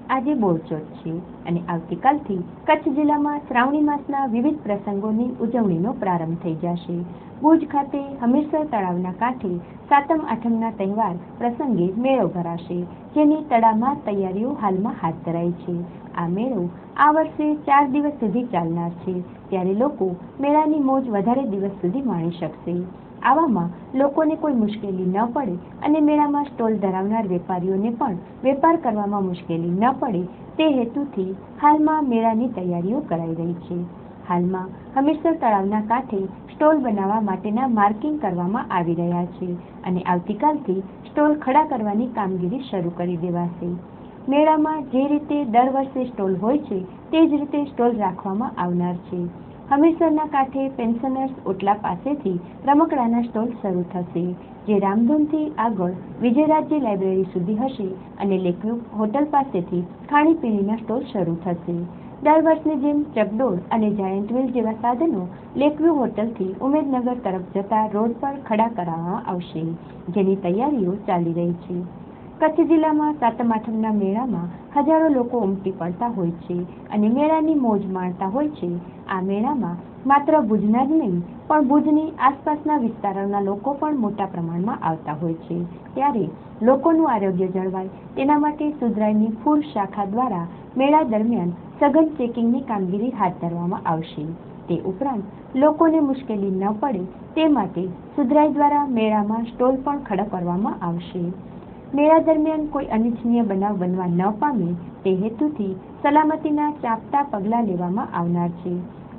આજે બોરચોથ છે અને આવતીકાલથી કચ્છ જિલ્લામાં શ્રાવણી માસના વિવિધ પ્રસંગોની ઉજવણીનો પ્રારંભ થઈ જશે। ભુજ ખાતે હમીરસર તળાવના કાંઠે સાતમ આઠમના તહેવાર પ્રસંગે મેળો ભરાશે, જેની તડામાર તૈયારીઓ હાલમાં હાથ ધરાઈ છે। આ મેળો આ વર્ષે 4 દિવસ સુધી ચાલનાર છે, ત્યારે લોકો મેળાની મોજ વધારે દિવસ સુધી માણી શકશે। આવામાં લોકોને કોઈ મુશ્કેલી ન પડે અને મેળામાં સ્ટોલ ધરાવનાર વેપારીઓને પણ વેપાર કરવામાં મુશ્કેલી ન પડે તે હેતુથી હાલમાં મેળાની તૈયારીઓ કરાઈ રહી છે। હાલમાં હમીરસર તળાવના કાંઠે સ્ટોલ બનાવવા માટેના માર્કિંગ કરવામાં આવી રહ્યા છે અને આવતીકાલથી સ્ટોલ ખડા કરવાની કામગીરી શરૂ કરી દેવાશે। મેળામાં જે રીતે દર વર્ષે સ્ટોલ હોય છે તે જ રીતે સ્ટોલ રાખવામાં આવનાર છે। હમીરસરના કાંઠે પેન્શનર્સ ઓટલા પાસેથી રમકડાના સ્ટોલ શરૂ થશે, જે રામધૂનથી આગળ વિજયરાજજી લાઇબ્રેરી સુધી હશે અને લેકવ્યૂ હોટલ પાસેથી ખાણીપીણીના સ્ટોલ શરૂ થશે। દર વર્ષની જેમ ચકડોળ અને જાયન્ટ વ્હીલ જેવા સાધનો લેકવ્યૂ હોટલથી ઉમેદનગર તરફ જતા રોડ પર ખડા કરાવવામાં આવશે, જેની તૈયારીઓ ચાલી રહી છે। કચ્છ જિલ્લામાં સાતમ આઠમના મેળામાં હજારો લોકો ઉમટી પડતા હોય છે અને મેળાની મોજ માણતા હોય છે। આ મેળામાં માત્ર ભુજના જ નહીં પણ ભુજની આસપાસના વિસ્તારોના લોકો પણ મોટા પ્રમાણમાં આવતા હોય છે, ત્યારે લોકોનું આરોગ્ય જળવાય તેના માટે સુધરાઈની ફૂલ શાખા દ્વારા મેળા દરમિયાન સઘન ચેકિંગની કામગીરી હાથ ધરવામાં આવશે। તે ઉપરાંત લોકોને મુશ્કેલી ન પડે તે માટે સુધરાઈ દ્વારા મેળામાં સ્ટોલ પણ ખડા કરવામાં આવશે। મેળા દરમિયાન કોઈ અનિચ્છનીય બનાવ બનવા ન પામે તે હેતુથી સલામતીના ચાંપતા પગલાં લેવામાં આવનાર છે।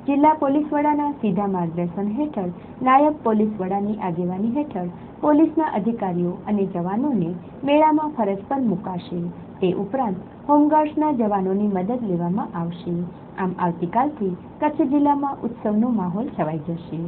જિલ્લા પોલીસ વડાના સીધા માર્ગદર્શન હેઠળ નાયબ પોલીસ વડાની આગેવાની હેઠળ પોલીસના અધિકારીઓ અને જવાનોને મેળામાં ફરજ પર મુકાશે। તે ઉપરાંત હોમગાર્ડ્સના જવાનોની મદદ લેવામાં આવશે। આમ આવતીકાલથી કચ્છ જિલ્લામાં ઉત્સવનો માહોલ છવાઈ જશે।